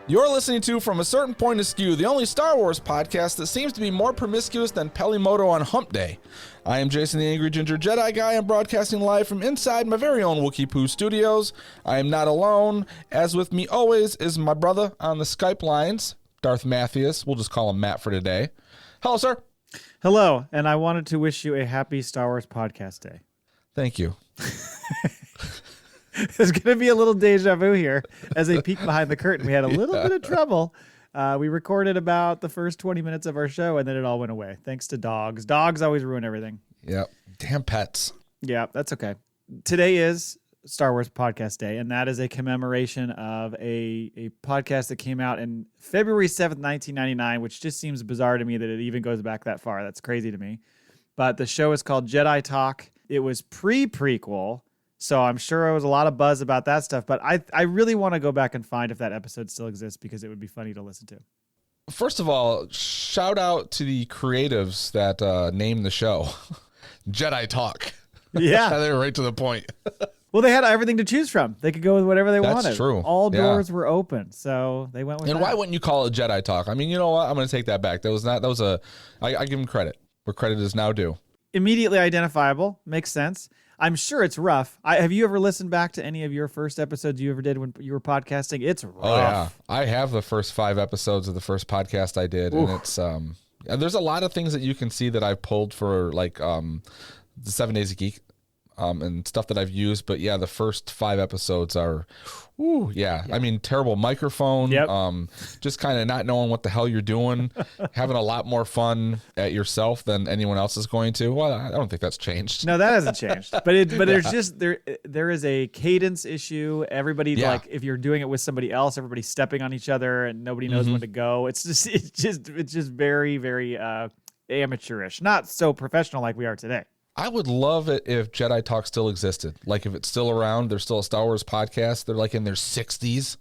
You're listening to From a Certain Point of Skew, the only Star Wars podcast that seems to be more promiscuous than Pelimoto on Hump Day. I am Jason the Angry Ginger Jedi Guy. I'm broadcasting live from inside my very own Wookiee Poo studios. I am not alone. As with me always is my brother on the Skype lines, Darth Mathias. We'll just call him Matt for today. Hello, sir. Hello, and I wanted to wish you a happy Star Wars podcast day. Thank you. There's going to be a little deja vu here as a peek behind the curtain. We had a little bit of trouble. We recorded about the first 20 minutes of our show, and then it all went away, thanks to dogs. Dogs always ruin everything. Yep. Damn pets. Yeah, that's okay. Today is Star Wars Podcast Day, and that is a commemoration of a podcast that came out in February 7th, 1999, which just seems bizarre to me that it even goes back that far. That's crazy to me. But the show is called Jedi Talk. It was pre-prequel, so I'm sure there was a lot of buzz about that stuff, but I really want to go back and find if that episode still exists because it would be funny to listen to. First of all, shout out to the creatives that named the show Jedi Talk. Yeah. They were right to the point. Well, they had everything to choose from. They could go with whatever they wanted. That's true. All doors were open, so they went with that. And why wouldn't you call it Jedi Talk? I mean, you know what? I'm going to take that back. I give him credit where credit is now due. Immediately identifiable. Makes sense. I'm sure it's rough. Have you ever listened back to any of your first episodes you ever did when you were podcasting? It's rough. Oh, yeah. I have the first 5 episodes of the first podcast I did. Oof. And it's and there's a lot of things that you can see that I've pulled for like the 7 Days a Geek and stuff that I've used. But yeah, the first 5 episodes are, yeah. I mean, terrible microphone, just kind of not knowing what the hell you're doing, having a lot more fun at yourself than anyone else is going to. Well, I don't think that's changed. No, that hasn't changed. But there's just there is a cadence issue. Everybody like if you're doing it with somebody else, everybody's stepping on each other and nobody knows when to go. It's just very, very amateurish, not so professional like we are today. I would love it if Jedi Talk still existed. Like if it's still around, there's still a Star Wars podcast. They're like in their 60s.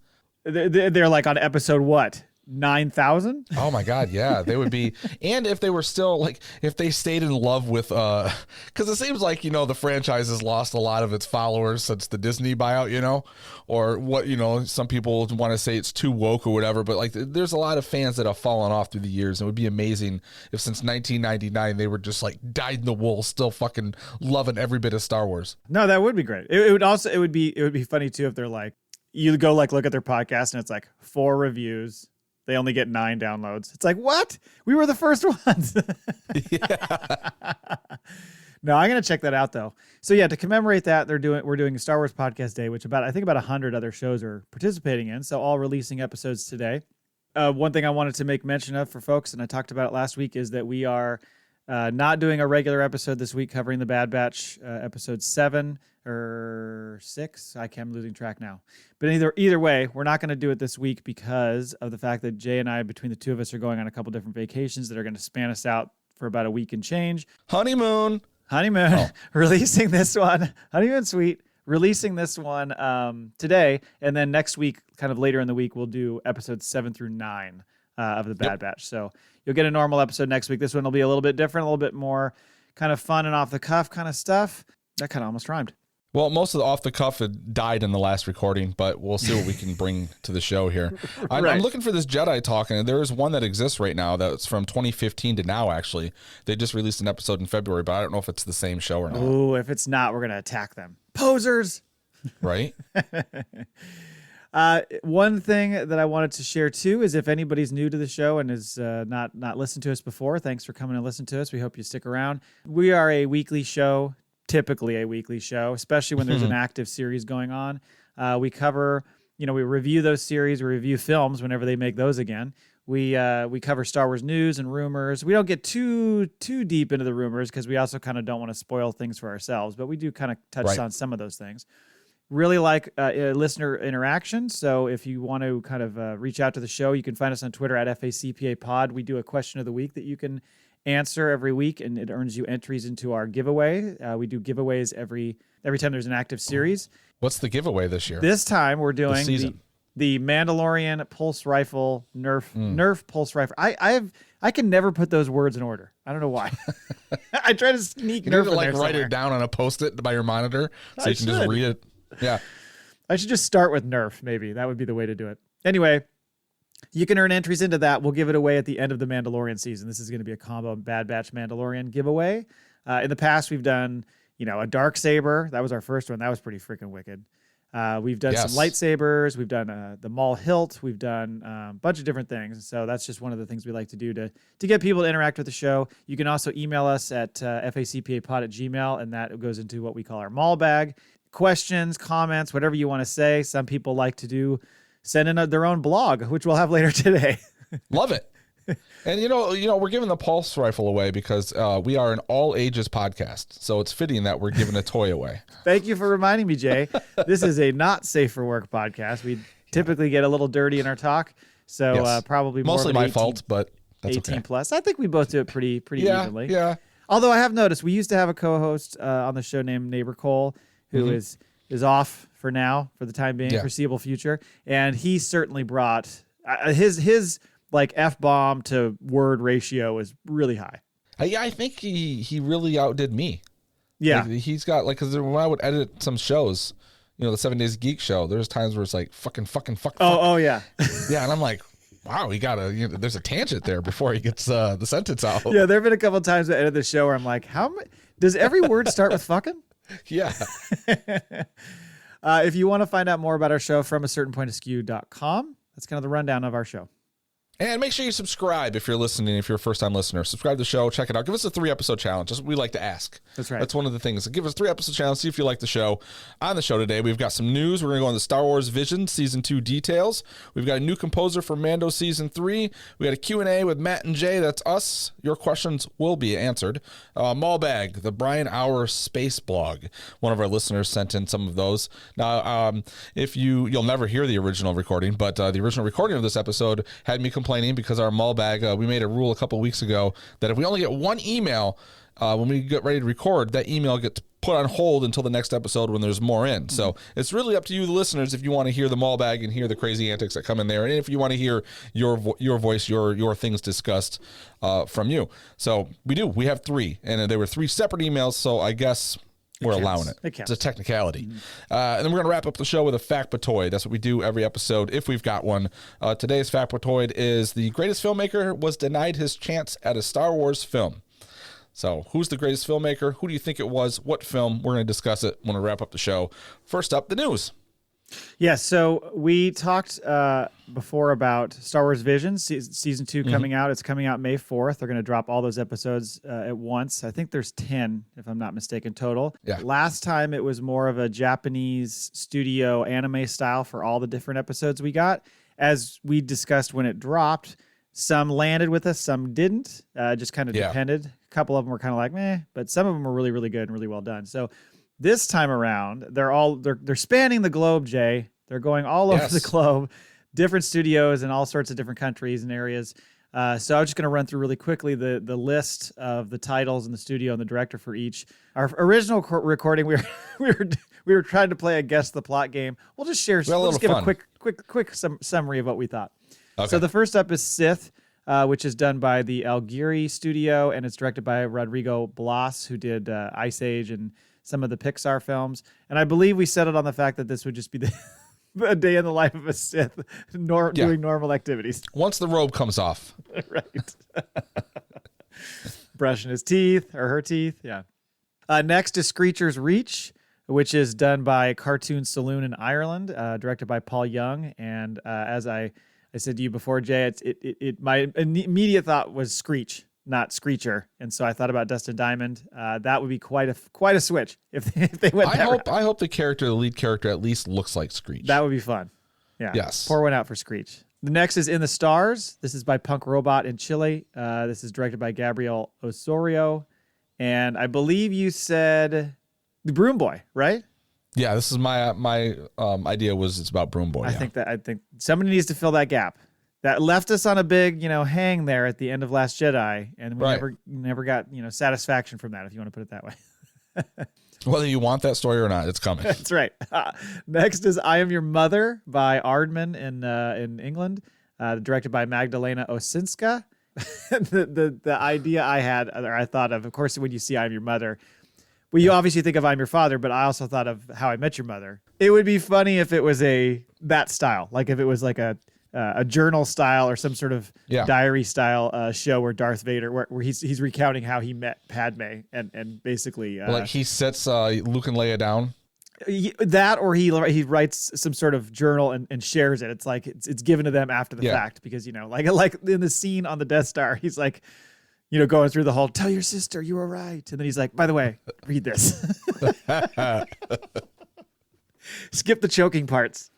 They're like on episode what? 9,000? Oh my God, yeah, they would be. And if they were still like, if they stayed in love with, because it seems like, the franchise has lost a lot of its followers since the Disney buyout, or what, some people want to say it's too woke or whatever, but like there's a lot of fans that have fallen off through the years. And it would be amazing if since 1999 they were just like dyed in the wool, still fucking loving every bit of Star Wars. No, that would be great. It would be funny too if they're like, you go like look at their podcast and it's like 4 reviews. They only get 9 downloads. It's like, what? We were the first ones. Yeah. No, I'm going to check that out though. So yeah, to commemorate that, we're doing a Star Wars Podcast Day, which I think about 100 other shows are participating in. So all releasing episodes today. One thing I wanted to make mention of for folks, and I talked about it last week, is that we are not doing a regular episode this week covering the Bad Batch, episode 7 or 6. I'm losing track now. But either way, we're not going to do it this week because of the fact that Jay and I, between the two of us, are going on a couple different vacations that are going to span us out for about a week and change. Honeymoon. Releasing this one. Honeymoon suite. Releasing this one today. And then next week, kind of later in the week, we'll do episodes 7 through 9 of the Bad Batch. So you'll get a normal episode next week. This one will be a little bit different, a little bit more kind of fun and off the cuff kind of stuff. That kind of almost rhymed. Well, most of the off the cuff had died in the last recording, but we'll see what we can bring to the show here. I'm looking for this Jedi Talk, and there is one that exists right now that's from 2015 to now, actually. They just released an episode in February, but I don't know if it's the same show or not. Oh, if it's not, we're going to attack them. Posers! Right? One thing that I wanted to share too is if anybody's new to the show and has not listened to us before, thanks for coming and listening to us. We hope you stick around. We are a weekly show, typically a weekly show, especially when there's an active series going on. We cover, we review those series, we review films whenever they make those again. We cover Star Wars news and rumors. We don't get too deep into the rumors because we also kind of don't want to spoil things for ourselves, but we do kind of touch on some of those things. Really like listener interaction. So if you want to kind of reach out to the show, you can find us on Twitter at FACPAPod. We do a question of the week that you can answer every week, and it earns you entries into our giveaway. We do giveaways every time there's an active series. What's the giveaway this year? This time we're doing the Mandalorian pulse rifle Nerf pulse rifle. I can never put those words in order. I don't know why. I try to sneak you Nerf need to in there write somewhere. it down on a Post-it by your monitor so you can just read it. Yeah. I should just start with Nerf, maybe. That would be the way to do it. Anyway, You can earn entries into that. We'll give it away at the end of the Mandalorian season. This is going to be a combo Bad Batch Mandalorian giveaway. In the past, we've done, a dark saber. That was our first one. That was pretty freaking wicked. We've done some lightsabers. We've done the Maul hilt. We've done a bunch of different things. So that's just one of the things we like to do to get people to interact with the show. You can also email us at FACPApod@gmail, and that goes into what we call our Maul Bag. Questions, comments, whatever you want to say. Some people like to send in their own blog, which we'll have later today. Love it. And we're giving the Pulse rifle away because we are an all ages podcast. So it's fitting that we're giving a toy away. Thank you for reminding me, Jay. This is a not safe for work podcast. We typically get a little dirty in our talk. So yes. Probably more mostly my fault, but that's 18 okay. plus. I think we both do it pretty evenly. Yeah. Although I have noticed we used to have a co-host on the show named Neighbor Cole, who is off for now, for the time being, foreseeable future. And he certainly brought his like F-bomb to word ratio is really high. I think he really outdid me. Yeah. Like, he's got because when I would edit some shows, the 7 Days Geek show, there's times where it's like fuck. Oh yeah. Yeah. And I'm like, wow, there's a tangent there before he gets the sentence out. Yeah. There've been a couple of times I edited the show where I'm like, does every word start with fucking? Yeah. If you want to find out more about our show, from a certain point of skew.com, that's kind of the rundown of our show. And make sure you subscribe if you're listening, if you're a first-time listener. Subscribe to the show. Check it out. Give us a 3-episode challenge. That's what we like to ask. That's right. That's one of the things. Give us a 3-episode challenge. See if you like the show. On the show today, we've got some news. We're going to go on the Star Wars Vision Season 2 details. We've got a new composer for Mando Season 3. We got a Q&A with Matt and Jay. That's us. Your questions will be answered. Maul Bag, the Brian Hour Space Blog. One of our listeners sent in some of those. Now, if you'll never hear the original recording, but the original recording of this episode had me complaining because our Maul Bag, we made a rule a couple weeks ago that if we only get one email when we get ready to record, that email gets put on hold until the next episode when there's more in. So it's really up to you, the listeners, if you want to hear the Maul Bag and hear the crazy antics that come in there, and if you want to hear your voice, your things discussed from you. So we have 3, and they were 3 separate emails. So I guess we're allowing it. It's a technicality. And then we're going to wrap up the show with a FACPAtoid. That's what we do every episode if we've got one. Today's FACPAtoid is the greatest filmmaker was denied his chance at a Star Wars film. So who's the greatest filmmaker? Who do you think it was? What film? We're going to discuss it when we wrap up the show. First up, the news. Yeah, so we talked before about Star Wars Vision, Season 2 coming out. It's coming out May 4th. They're going to drop all those episodes at once. I think there's 10, if I'm not mistaken, total. Yeah. Last time it was more of a Japanese studio anime style for all the different episodes we got. As we discussed when it dropped, some landed with us, some didn't. Just kind of depended. A couple of them were kind of like, meh, but some of them were really, really good and really well done. So this time around, they're spanning the globe, Jay. They're going all over the globe, different studios in all sorts of different countries and areas. So I was just going to run through really quickly the list of the titles and the studio and the director for each. Our original recording, we were trying to play a guess the plot game. We'll just share. We'll just give a quick summary of what we thought. Okay. So the first up is Sith, which is done by the Algieri studio, and it's directed by Rodrigo Blas, who did Ice Age and some of the Pixar films. And I believe we settled on the fact that this would just be a day in the life of a Sith doing normal activities. Once the robe comes off. Right. Brushing his teeth or her teeth. Yeah. Next is Screecher's Reach, which is done by Cartoon Saloon in Ireland, directed by Paul Young. And as I said to you before, Jay, my immediate thought was Screech, not Screecher, and so I thought about Dustin Diamond. That would be quite a switch if they went. I hope the lead character, at least looks like Screech. That would be fun. Yeah. Yes. Pour one out for Screech. The next is In the Stars. This is by Punk Robot in Chile. This is directed by Gabriel Osorio, and I believe you said the Broom Boy, right? Yeah, this is my idea was it's about Broom Boy. I think somebody needs to fill that gap. That left us on a big, hang there at the end of Last Jedi, and we never got, satisfaction from that, if you want to put it that way. Whether you want that story or not, it's coming. That's right. Next is I Am Your Mother by Aardman in England, directed by Magdalena Osinska. The idea I thought of course, when you see I Am Your Mother, well, you obviously think of I'm Your Father, but I also thought of How I Met Your Mother. It would be funny if it was that style, like if it was like a a journal style or some sort of Yeah. diary style show where Darth Vader, where he's recounting how he met Padme and basically like he sits Luke and Leia down. That, or he writes some sort of journal and shares it. It's like it's given to them after the fact because like in the scene on the Death Star, he's like, going through the hall, tell your sister you were right, and then he's like, by the way, read this. Skip the choking parts.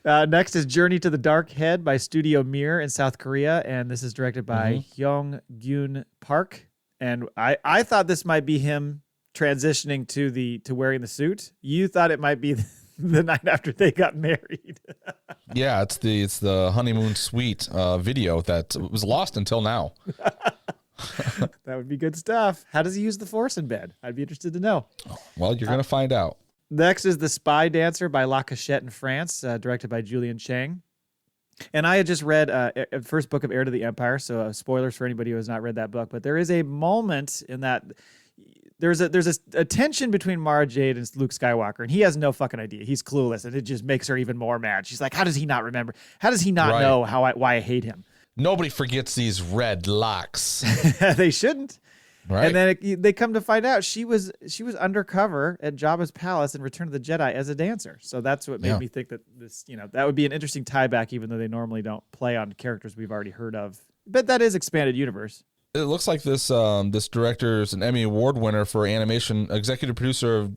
Next is Journey to the Dark Head by Studio Mir in South Korea, and this is directed by Hyung Gyun Park. And I thought this might be him transitioning to wearing the suit. You thought it might be the night after they got married. Yeah, it's the honeymoon suite video that was lost until now. That would be good stuff. How does he use the Force in bed? I'd be interested to know. Well, you're going to find out. Next is The Spy Dancer by La Cachette in France, directed by Julian Chang. And I had just read first book of Heir to the Empire, so spoilers for anybody who has not read that book. But there is a moment in that there's a tension between Mara Jade and Luke Skywalker, and he has no fucking idea. He's clueless, and it just makes her even more mad. She's like, how does he not remember? How does he not know why I hate him? Nobody forgets these red locks. They shouldn't. Right. And then they come to find out she was undercover at Jabba's palace in Return of the Jedi as a dancer. So that's what made me think that this, that would be an interesting tie back, even though they normally don't play on characters we've already heard of. But that is expanded universe. It looks like this director is an Emmy Award winner for animation, executive producer of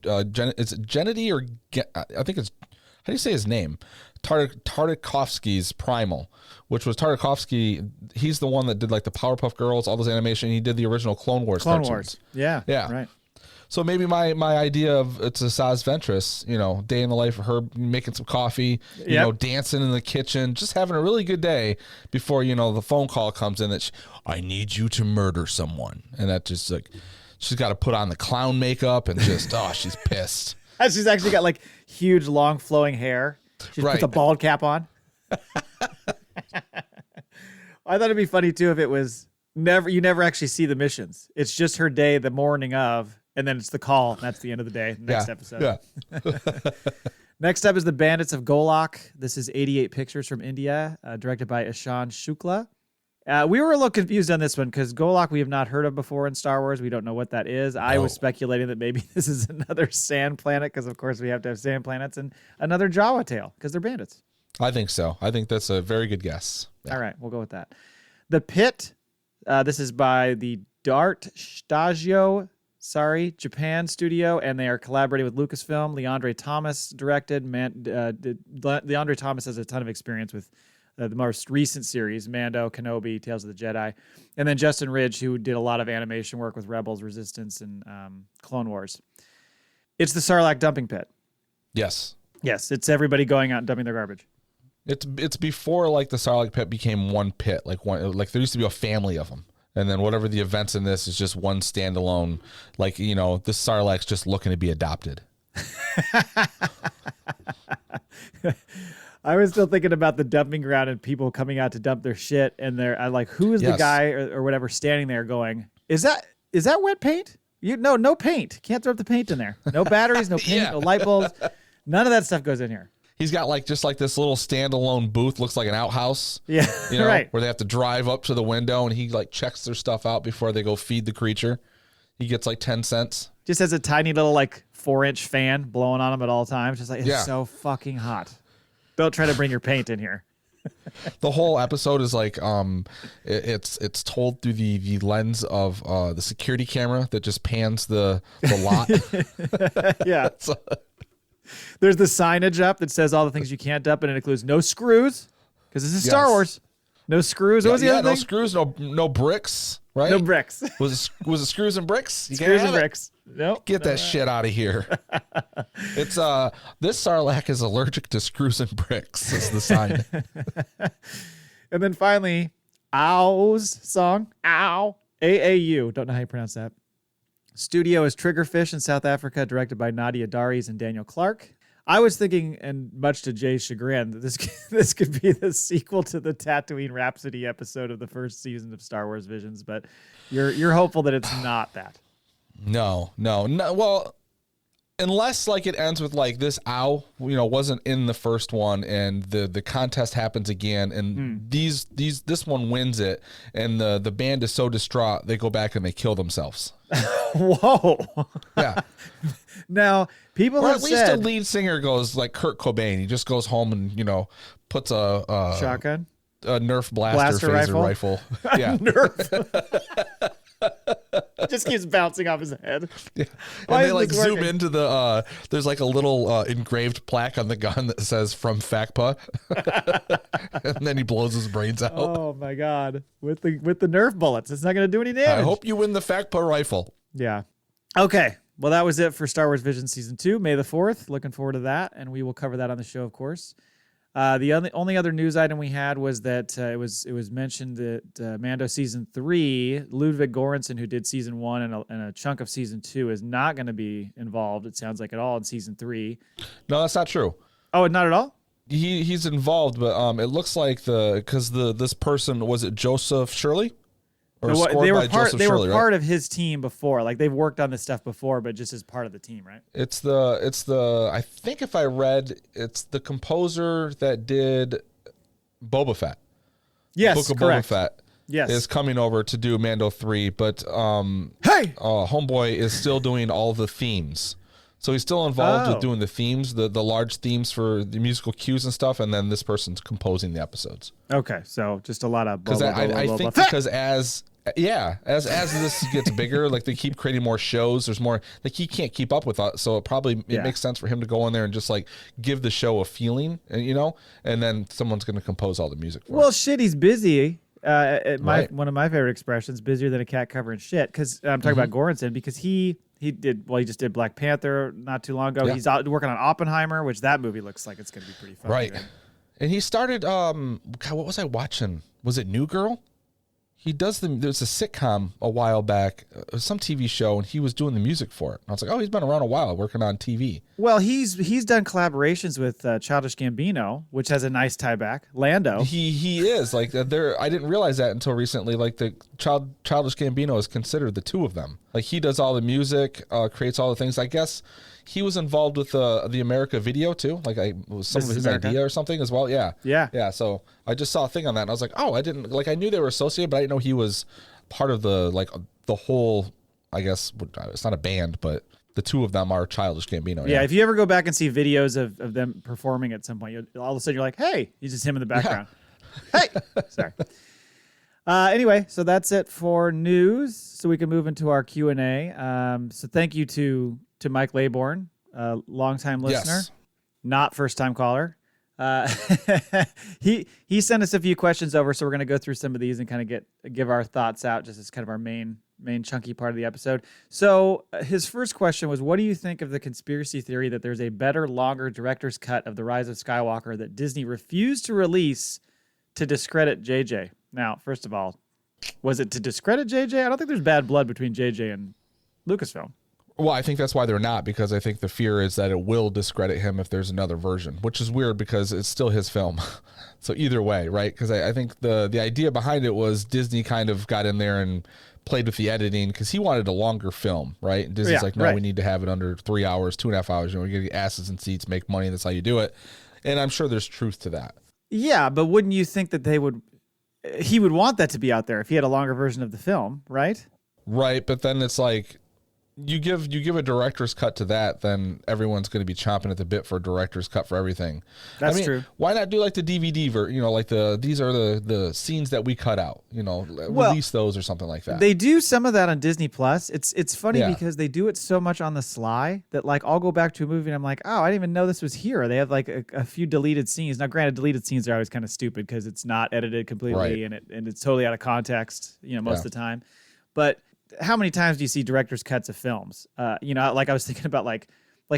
it's Gennady or I think it's, how do you say his name? Tartakovsky's Primal, which was Tartakovsky. He's the one that did like the Powerpuff Girls, all those animation. He did the original Clone Wars. Yeah. Right. So maybe my idea of it's a Saz Ventress, day in the life of her making some coffee, dancing in the kitchen, just having a really good day before, the phone call comes in that I need you to murder someone. And that just like, she's got to put on the clown makeup and just, she's pissed. She's actually got like huge, long flowing hair. She puts a bald cap on. I thought it'd be funny too if it was you never actually see the missions. It's just her day the morning of, and then it's the call, and that's the end of the day. Next episode. Yeah. Next up is The Bandits of Golak. This is 88 Pictures from India, directed by Ishan Shukla. We were a little confused on this one because Golak we have not heard of before in Star Wars. We don't know what that is. I was speculating that maybe this is another sand planet because, of course, we have to have sand planets, and another Jawa tale because they're bandits. I think so. I think that's a very good guess. Yeah. All right, we'll go with that. The Pit. This is by the Dart Stagio, Japan studio, and they are collaborating with Lucasfilm. Leandre Thomas directed. Leandre Thomas has a ton of experience with the most recent series, Mando, Kenobi, Tales of the Jedi. And then Justin Ridge, who did a lot of animation work with Rebels, Resistance, and Clone Wars. It's the Sarlacc dumping pit. Yes. Yes, it's everybody going out and dumping their garbage. It's before like the Sarlacc pit became one pit, like there used to be a family of them. And then whatever the events in this is just one standalone, like, this Sarlacc's just looking to be adopted. I was still thinking about the dumping ground and people coming out to dump their shit, and I'm like, who is the guy or whatever standing there going, is that wet paint? No paint. Can't throw up the paint in there. No batteries, no paint, no light bulbs. None of that stuff goes in here. He's got like just like this little standalone booth, looks like an outhouse. Yeah, right. Where they have to drive up to the window and he like checks their stuff out before they go feed the creature. He gets like 10 cents. Just has a tiny little like 4-inch fan blowing on him at all times. Just like, it's so fucking hot. Don't try to bring your paint in here. The whole episode is like it's told through the lens of the security camera that just pans the lot. Yeah. There's the signage up that says all the things you can't dump, and it includes no screws, because this is Star Wars. No screws. What was the other thing? No screws, no bricks, right? No bricks. Was it screws and bricks? Screws and bricks. Nope. Get that shit out of here. It's this Sarlacc is allergic to screws and bricks, is the sign. And then finally, Ow's song. Ow. AAU. Don't know how you pronounce that. Studio is Triggerfish in South Africa, directed by Nadia Daries and Daniel Clark. I was thinking, and much to Jay's chagrin, that this could be the sequel to the Tatooine Rhapsody episode of the first season of Star Wars Visions, but you're hopeful that it's not that. No. Well, unless like it ends with like this owl, wasn't in the first one, and the contest happens again, and this one wins it, and the band is so distraught they go back and they kill themselves. Whoa. Yeah. Now people or have at least said the lead singer goes like Kurt Cobain. He just goes home and puts a shotgun, a Nerf blaster phaser rifle. Yeah. Nerf. Just keeps bouncing off his head. Yeah. And they like zoom into the there's like a little engraved plaque on the gun that says "From FACPA," and then he blows his brains out. Oh my god! With the Nerf bullets, it's not going to do any damage. I hope you win the FACPA rifle. Yeah. Okay. Well, that was it for Star Wars Vision Season 2, May the 4th. Looking forward to that, and we will cover that on the show, of course. The only other news item we had was that it was mentioned that Mando Season 3, Ludwig Göransson, who did Season 1 and a chunk of Season 2, is not going to be involved, it sounds like, at all in Season 3. No, that's not true. Oh, not at all? He's involved, but it looks like this person, was it Joseph Shirley? Or they were Shirley, part of his team before. Like they've worked on this stuff before, but just as part of the team, right? It's the I think if I read, it's the composer that did Boba Fett. Yes, Book of correct. Boba Fett. Yes, is coming over to do Mando 3, but Homeboy is still doing all the themes. So he's still involved with doing the themes, the large themes for the musical cues and stuff, and then this person's composing the episodes. Okay, so just a lot of because I think because as this gets bigger, like they keep creating more shows, there's more like he can't keep up with us, so it makes sense for him to go in there and just like give the show a feeling, and then someone's going to compose all the music for Well, it. shit, he's busy. Right. One of my favorite expressions, busier than a cat covering shit, because I'm talking about Göransson, because he just did Black Panther not too long ago. Yeah. He's out working on Oppenheimer, which that movie looks like it's going to be pretty fun. Right. Good. And he started what was I watching? Was it New Girl? He does there's a sitcom a while back, some TV show, and he was doing the music for it. And I was like, oh, he's been around a while working on TV. Well, he's done collaborations with Childish Gambino, which has a nice tie back. Lando. He is like there. I didn't realize that until recently. Like the Childish Gambino is considered the two of them. Like he does all the music, creates all the things. I guess he was involved with the America video too. Like some of his idea or something as well. Yeah. So I just saw a thing on that, and I was like, oh, I knew they were associated, but I didn't know he was part of the whole. I guess it's not a band, but the two of them are Childish Gambino. Yeah, if you ever go back and see videos of them performing at some point, all of a sudden you're like, hey, he's just him in the background. Yeah. Hey, sorry. Anyway, so that's it for news. So we can move into our Q&A. So thank you to Mike Laybourne, longtime listener, not first-time caller. He sent us a few questions over, so we're going to go through some of these and kind of give our thoughts out, just as kind of our main chunky part of the episode. So his first question was, what do you think of the conspiracy theory that there's a better, longer director's cut of The Rise of Skywalker that Disney refused to release to discredit JJ? Now, first of all, was it to discredit JJ? I don't think there's bad blood between JJ and Lucasfilm. Well, I think that's why they're not, because I think the fear is that it will discredit him if there's another version, which is weird because it's still his film. So either way, right? Because I think the idea behind it was Disney kind of got in there and played with the editing because he wanted a longer film, right? And Disney's like, no, we need to have it under 3 hours, 2.5 hours. We're going to get asses in seats, make money. That's how you do it. And I'm sure there's truth to that. Yeah, but wouldn't you think that he would want that to be out there if he had a longer version of the film, right? Right, but then it's like, you give a director's cut to that, then everyone's going to be chomping at the bit for a director's cut for everything. That's true. Why not do like the DVD like these are the scenes that we cut out, release those or something like that. They do some of that on Disney Plus. It's funny because they do it so much on the sly that like I'll go back to a movie and I'm like, oh, I didn't even know this was here. They have like a few deleted scenes. Now, granted, deleted scenes are always kind of stupid because it's not edited completely and it's totally out of context, most of the time. But how many times do you see director's cuts of films? Like I was thinking about like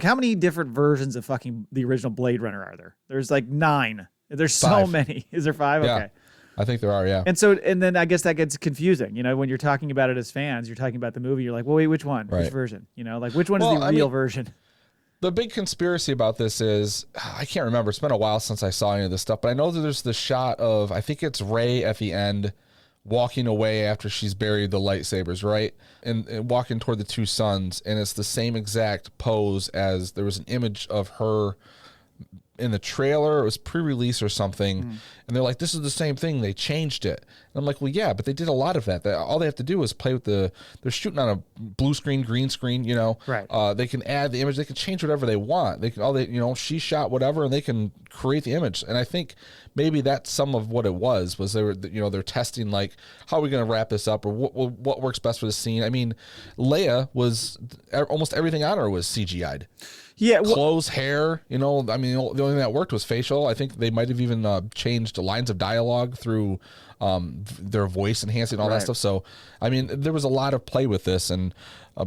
how many different versions of fucking the original Blade Runner are there? There's like 9. There's 5. So many. Is there 5? Yeah, okay. I think there are, yeah. And then I guess that gets confusing. When you're talking about it as fans, you're talking about the movie, you're like, well, wait, which one? Right. Which version? Like which one is the real version? The big conspiracy about this is, I can't remember. It's been a while since I saw any of this stuff, but I know that there's the shot of, I think it's Rey at the end walking away after she's buried the lightsabers, right? And walking toward the two suns, and it's the same exact pose as there was an image of her in the trailer. It was pre-release or something, and they're like, this is the same thing, they changed it. And I'm like, well, yeah, but they did a lot of that. All they have to do is play with they're shooting on a blue screen, green screen, you know. Right. They can add the image, they can change whatever they want. They can she shot whatever, and they can create the image. And I think maybe that's some of what it was they're testing, like, how are we going to wrap this up, or what works best for the scene. I mean, Leia was almost everything on her was CGI'd. Yeah, clothes, hair, I mean, the only thing that worked was facial. I think they might have even changed lines of dialogue through their voice enhancing, all that stuff. So, I mean, there was a lot of play with this, and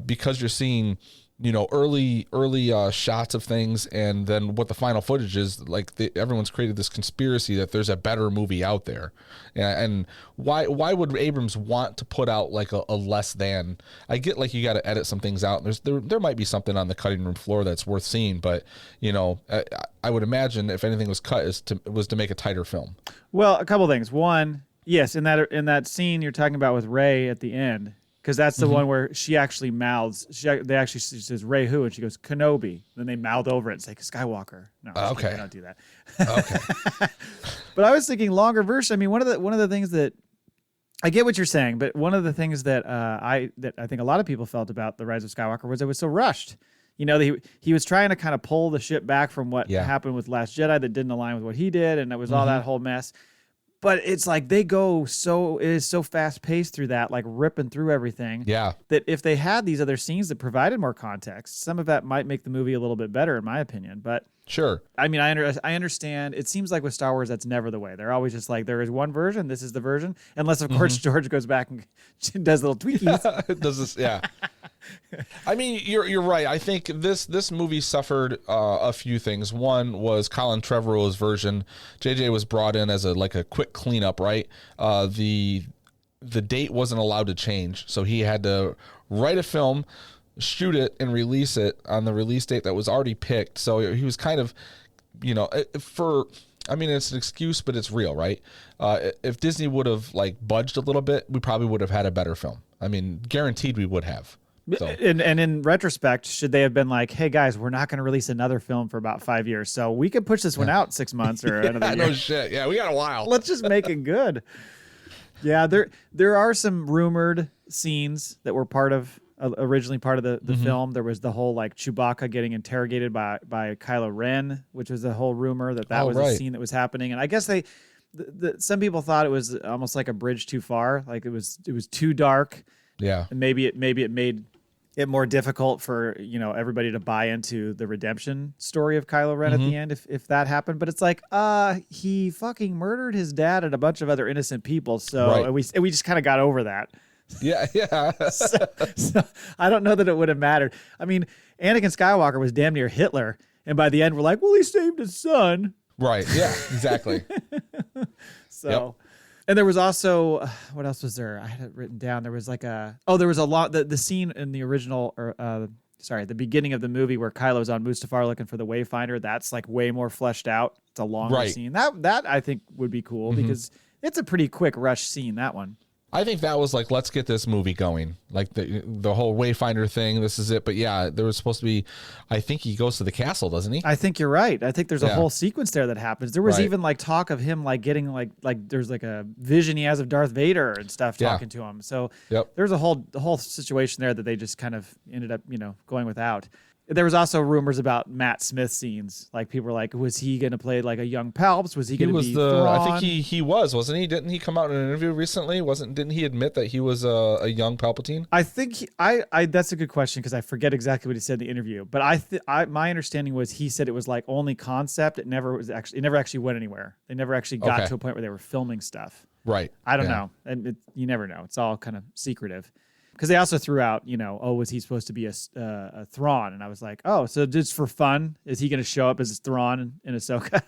because you're seeing, early shots of things, and then what the final footage is, like, everyone's created this conspiracy that there's a better movie out there. And why would Abrams want to put out like a less than? I get, like, you got to edit some things out. There might be something on the cutting room floor that's worth seeing, but I would imagine if anything was cut, was to make a tighter film. Well, a couple things. One, yes, in that scene you're talking about with Rey at the end. Because that's the one where she actually mouths. She says, "Rey who?" And she goes, "Kenobi." Then they mouth over it. It's like Skywalker. No, okay, they don't do that. Okay. But I was thinking longer version. I mean, one of the things that I get what you're saying, but one of the things that I think a lot of people felt about the Rise of Skywalker was it was so rushed. He was trying to kind of pull the ship back from what happened with Last Jedi that didn't align with what he did, and it was all that whole mess. But it's like it is so fast paced through that, like ripping through everything. Yeah. That if they had these other scenes that provided more context, some of that might make the movie a little bit better, in my opinion. But sure. I mean, I understand. It seems like with Star Wars, that's never the way. They're always just like, there is one version. This is the version. Unless, of course, George goes back and does little tweakies. Does this? Yeah. I mean, you're right. I think this movie suffered a few things. One was Colin Trevorrow's version. JJ was brought in as a quick cleanup, right? The date wasn't allowed to change, so he had to write a film, shoot it, and release it on the release date that was already picked. So he was kind of, I mean, it's an excuse, but it's real, right? If Disney would have budged a little bit, we probably would have had a better film. I mean, guaranteed we would have. So. And in retrospect, should they have been like, "Hey guys, we're not going to release another film for about 5 years, so we could push this one out 6 months or another year." No shit. Yeah, we got a while. Let's just make it good. Yeah, there are some rumored scenes that were originally part of the film. There was the whole Chewbacca getting interrogated by Kylo Ren, which was a whole rumor that was a scene that was happening. And I guess some people thought it was almost like a bridge too far, like it was too dark. Yeah, and maybe it made it more difficult for everybody to buy into the redemption story of Kylo Ren at the end if that happened. But it's like he fucking murdered his dad and a bunch of other innocent people. So and we just kind of got over that. Yeah. so I don't know that it would have mattered. I mean, Anakin Skywalker was damn near Hitler, and by the end we're like, well, he saved his son. Right. Yeah. Exactly. So. Yep. And there was also, what else was there? I had it written down. There was there was a lot, the scene in the original, the beginning of the movie where Kylo's on Mustafar looking for the Wayfinder. That's way more fleshed out. It's a longer scene. That I think would be cool because it's a pretty quick rush scene, that one. I think that was let's get this movie going. The whole Wayfinder thing, this is it. But yeah, there was supposed to be, I think he goes to the castle, doesn't he? I think you're right. I think there's a whole sequence there that happens. There was even talk of him getting there's a vision he has of Darth Vader and stuff talking to him. So there's a whole situation there that they just kind of ended up, going without. There was also rumors about Matt Smith scenes. People were like, was he going to play a young Palps? Was he going to be Thrawn? I think he was, wasn't he? Didn't he come out in an interview recently? Didn't he admit that he was a young Palpatine? I think that's a good question because I forget exactly what he said in the interview. But my understanding was he said it was only concept. It never actually went anywhere. They never actually got to a point where they were filming stuff. Right. I don't know. And you never know. It's all kind of secretive. Because they also threw out, was he supposed to be a Thrawn? And I was like, oh, so just for fun, is he going to show up as Thrawn in Ahsoka?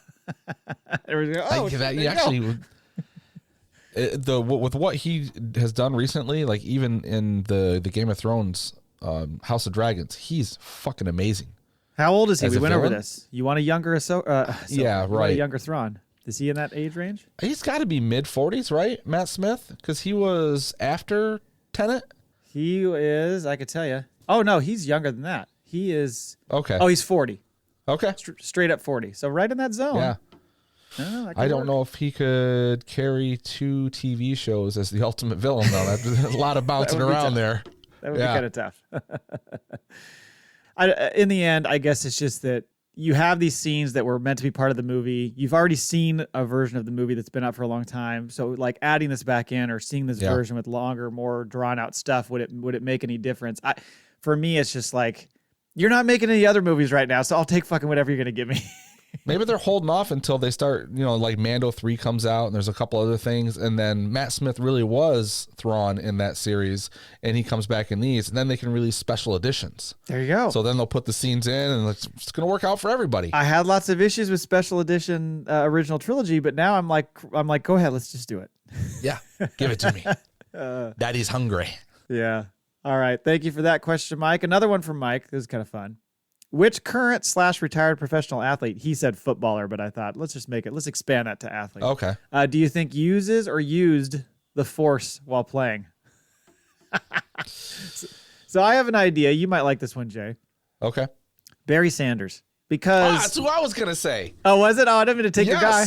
With what he has done recently, even in the Game of Thrones House of Dragons, he's fucking amazing. How old is he? We went over this. You want a younger Ahsoka? Yeah, right. You want a younger Thrawn. Is he in that age range? He's got to be mid-40s, right, Matt Smith? Because he was after Tenet. He is, I could tell you. Oh, no, he's younger than that. He is. Okay. Oh, he's 40. Okay. Straight up 40. So right in that zone. Yeah. I don't work. know if he could carry 2 TV shows as the ultimate villain, though. There's a lot of bouncing around there. That would be kind of tough. In the end, I guess it's just that you have these scenes that were meant to be part of the movie. You've already seen a version of the movie that's been out for a long time. So like adding this back in or seeing this version with longer, more drawn out stuff, would it make any difference? For me, it's just like, you're not making any other movies right now, so I'll take fucking whatever you're going to give me. Maybe they're holding off until they start, like Mando 3 comes out and there's a couple other things. And then Matt Smith really was Thrawn in that series and he comes back in these and then they can release special editions. There you go. So then they'll put the scenes in and it's going to work out for everybody. I had lots of issues with special edition original trilogy, but now I'm like, go ahead, let's just do it. Yeah. Give it to me. Daddy's hungry. Yeah. All right. Thank you for that question, Mike. Another one from Mike. This is kind of fun. Which current/retired professional athlete, he said footballer, but I thought, let's expand that to athlete. Okay. Do you think uses or used the Force while playing? So I have an idea. You might like this one, Jay. Okay. Barry Sanders. Because... that's who I was going to say. Oh, was it? Oh, I didn't mean to take your guy.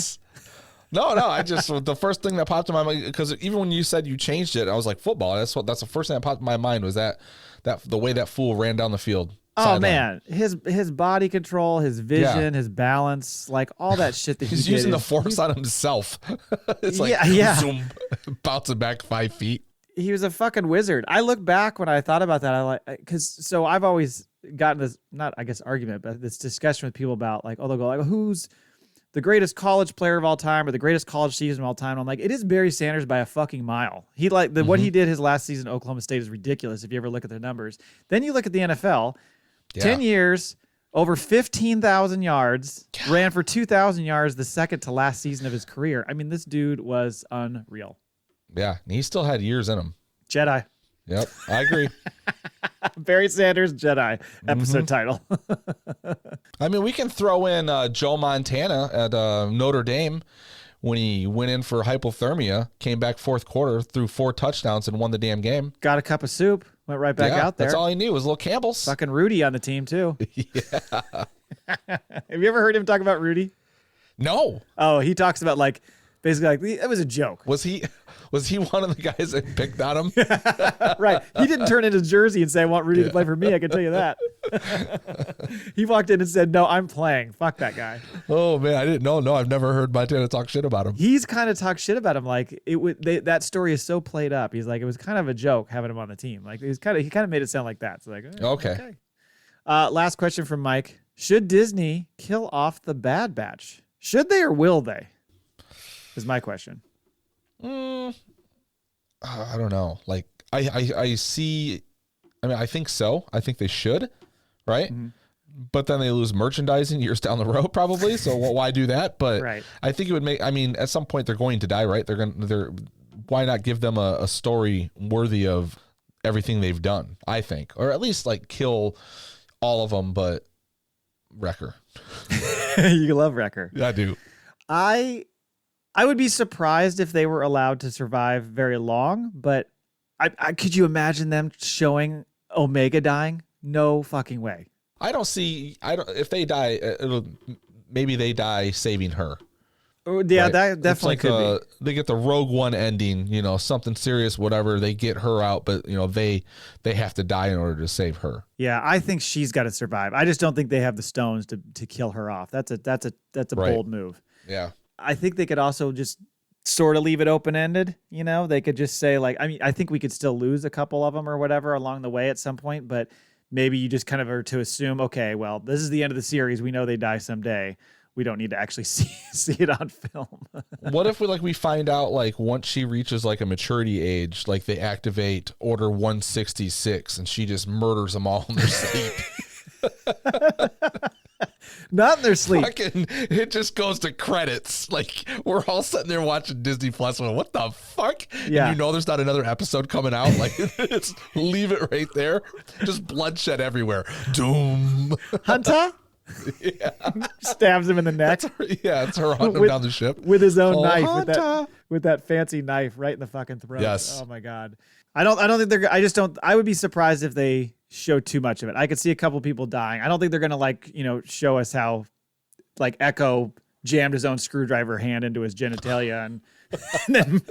No, I just, the first thing that popped in my mind, because even when you said you changed it, I was like, football. That's the first thing that popped in my mind was that the way that fool ran down the field. Oh man, his body control, his vision, his balance, like all that shit that he's using the Force on himself. It's like zoom, bouncing back 5 feet. He was a fucking wizard. I look back when I thought about that. So I've always gotten this, not I guess argument, but this discussion with people about like, they'll go like, who's the greatest college player of all time or the greatest college season of all time? I'm like, it is Barry Sanders by a fucking mile. He what he did his last season at Oklahoma State is ridiculous if you ever look at their numbers. Then you look at the NFL. 10 years, over 15,000 yards, ran for 2,000 yards the second to last season of his career. I mean, this dude was unreal. Yeah, and he still had years in him. Jedi. Yep, I agree. Barry Sanders, Jedi, episode title. I mean, we can throw in Joe Montana at Notre Dame when he went in for hypothermia, came back fourth quarter, threw 4 touchdowns and won the damn game. Got a cup of soup. Went right back out there. That's all he knew was little Campbell's. Fucking Rudy on the team, too. Yeah. Have you ever heard him talk about Rudy? No. Oh, he talks about basically it was a joke. Was he one of the guys that picked on him? Right. He didn't turn in his jersey and say, I want Rudy to play for me. I can tell you that. He walked in and said, no, I'm playing. Fuck that guy. Oh, man. I didn't know. No, I've never heard Montana talk shit about him. He's kind of talked shit about him. Like that story is so played up. He's like, it was kind of a joke having him on the team. Like he kind of made it sound like that. So like, okay. Last question from Mike. Should Disney kill off the Bad Batch? Should they or will they? Is my question. I don't know. Like I see. I mean, I think so. I think they should, right? Mm-hmm. But then they lose merchandising years down the road, probably. So why do that? But right. I think it would make. I mean, at some point they're going to die, right? Why not give them a story worthy of everything they've done? I think, or at least like kill all of them, but Wrecker. You love Wrecker. I do. I would be surprised if they were allowed to survive very long, but I could you imagine them showing Omega dying? No fucking way. If they die, maybe they die saving her. Yeah, right? That definitely could be. They get the Rogue One ending, something serious, whatever. They get her out, but they have to die in order to save her. Yeah, I think she's got to survive. I just don't think they have the stones to kill her off. That's a right. Bold move. Yeah. I think they could also just sort of leave it open-ended. They could just say I think we could still lose a couple of them or whatever along the way at some point, but maybe you just kind of are to assume, okay, well, this is the end of the series. We know they die someday. We don't need to actually see it on film. What if we find out once she reaches a maturity age, they activate Order 166 and she just murders them all in their sleep? Not in their sleep. It just goes to credits. We're all sitting there watching Disney Plus. What the fuck? Yeah. And there's not another episode coming out. Leave it right there. Just bloodshed everywhere. Doom. Hunter? Yeah. Stabs him in the neck. It's her hunting him down the ship. With his own knife. Hunter. With that fancy knife right in the fucking throat. Yes. Oh my God. I don't think I would be surprised if they show too much of it. I could see a couple people dying. I don't think they're going to show us how like Echo jammed his own screwdriver hand into his genitalia and then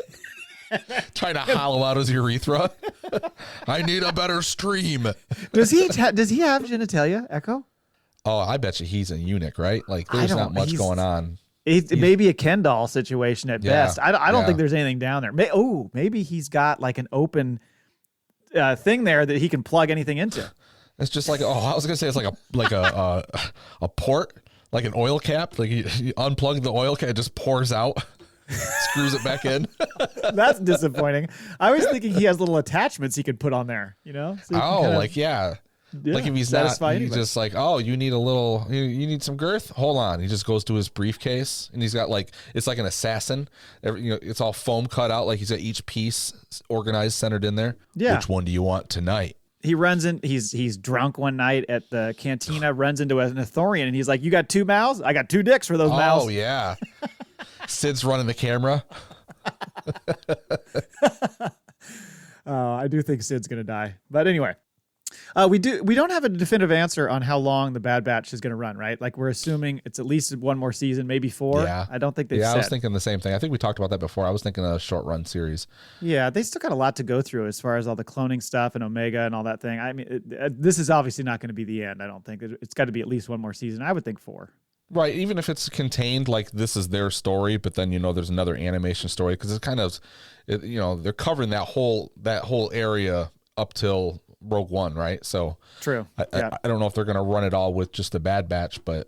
trying to hollow out his urethra. I need a better stream. Does he have genitalia, Echo? Oh, I bet you he's a eunuch, right? Like there's not much going on. Maybe a Ken doll situation at best. I don't think there's anything down there. Maybe he's got like an open thing there that he can plug anything into. It's just like I was gonna say it's like a port, like an oil cap. Like you unplug the oil cap, it just pours out, screws it back in. That's disappointing. I was thinking he has little attachments he could put on there. So like if he's not, he's just like, oh, you need you need some girth? Hold on. He just goes to his briefcase and he's got it's like an assassin. It's all foam cut out. Like he's got each piece organized, centered in there. Yeah. Which one do you want tonight? He runs in, he's drunk one night at the cantina, runs into an Ithorian and he's like, you got 2 mouths? I got 2 dicks for those mouths. Oh yeah. Sid's running the camera. I do think Sid's going to die. But anyway. We don't have a definitive answer on how long the Bad Batch is going to run, right? Like we're assuming it's at least 1 more season, maybe 4. Yeah. I don't think they've said. I was thinking the same thing. I think we talked about that before. I was thinking a short run series. Yeah, they still got a lot to go through as far as all the cloning stuff and Omega and all that thing. I mean, this is obviously not going to be the end. I don't think it's got to be at least 1 more season. I would think 4. Right, even if it's contained, like this is their story, but then there's another animation story because it's kind of, they're covering that whole area up till Rogue One, right? So true. I don't know if they're going to run it all with just the Bad Batch, and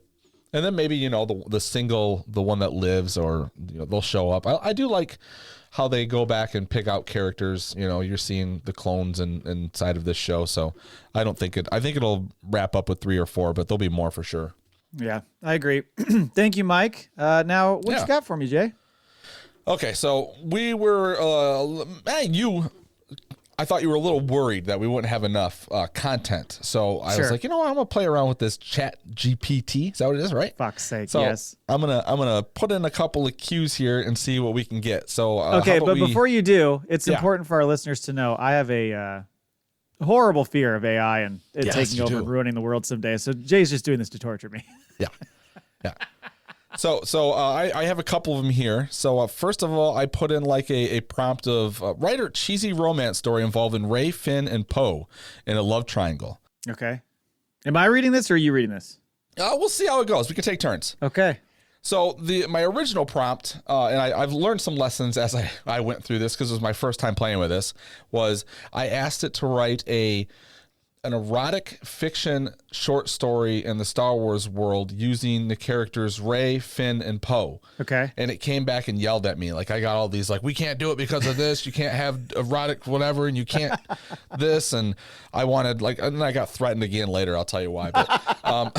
then maybe the one that lives, or they'll show up. I do like how they go back and pick out characters. You're seeing the clones inside of this show, so I think it'll wrap up with 3 or 4, but there'll be more for sure. Yeah, I agree. Thank you, Mike. Now, what you got for me, Jay? Okay, so we were, I thought you were a little worried that we wouldn't have enough content. So I was like, I'm going to play around with this ChatGPT. Is that what it is, right? Fuck's sake, so yes. I'm gonna put in a couple of cues here and see what we can get. So okay, but before you do, it's important for our listeners to know I have a horrible fear of AI and it taking over and ruining the world someday. So Jay's just doing this to torture me. Yeah. So I have a couple of them here. So first of all, I put in like a prompt of write a cheesy romance story involving Rey, Finn, and Poe in a love triangle. Okay. Am I reading this or are you reading this? We'll see how it goes. We can take turns. Okay. So my original prompt, and I've learned some lessons as I went through this because it was my first time playing with this, was I asked it to write an erotic fiction short story in the Star Wars world using the characters Rey, Finn, and Poe. Okay. And it came back and yelled at me. Like I got all these we can't do it because of this. You can't have erotic whatever, and you can't this. And I wanted and I got threatened again later. I'll tell you why. But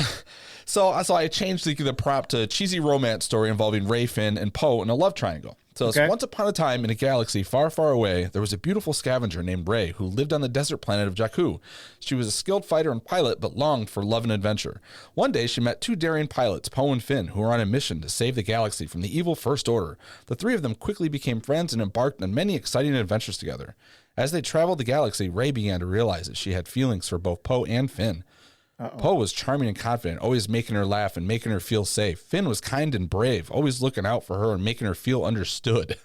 So I changed the prompt to a cheesy romance story involving Rey, Finn, and Poe in a love triangle. So once upon a time in a galaxy far, far away, there was a beautiful scavenger named Rey who lived on the desert planet of Jakku. She was a skilled fighter and pilot, but longed for love and adventure. One day, she met 2 daring pilots, Poe and Finn, who were on a mission to save the galaxy from the evil First Order. The 3 of them quickly became friends and embarked on many exciting adventures together. As they traveled the galaxy, Rey began to realize that she had feelings for both Poe and Finn. Poe was charming and confident, always making her laugh and making her feel safe. Finn was kind and brave, always looking out for her and making her feel understood.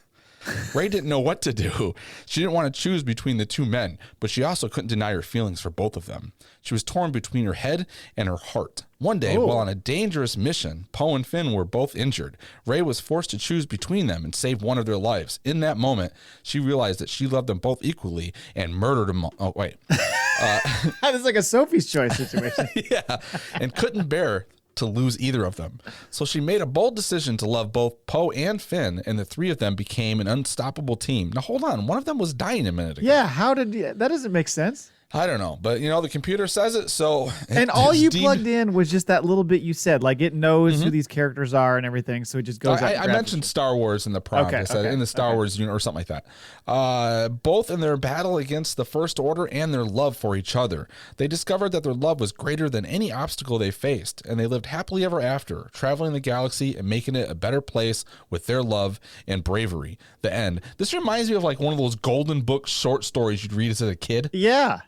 Rey didn't know what to do. She didn't want to choose between the 2 men, but she also couldn't deny her feelings for both of them. She was torn between her head and her heart. One day, while on a dangerous mission, Poe and Finn were both injured. Rey was forced to choose between them and save one of their lives. In that moment, she realized that she loved them both equally and murdered them. Oh, wait. It's like a Sophie's Choice situation. Yeah, and couldn't bear to lose either of them. So she made a bold decision to love both Poe and Finn, and the 3 of them became an unstoppable team. Now, hold on. One of them was dying a minute ago. Yeah, that doesn't make sense. I don't know, but the computer says it, so and all you plugged in was just that little bit you said. Like it knows who these characters are and everything, so it just goes. I mentioned Star Wars in the prompt. I said in the Star Wars unit or something like that. Both in their battle against the First Order and their love for each other, they discovered that their love was greater than any obstacle they faced, and they lived happily ever after, traveling the galaxy and making it a better place with their love and bravery. The end. This reminds me of like one of those Golden Book short stories you'd read as a kid. Yeah.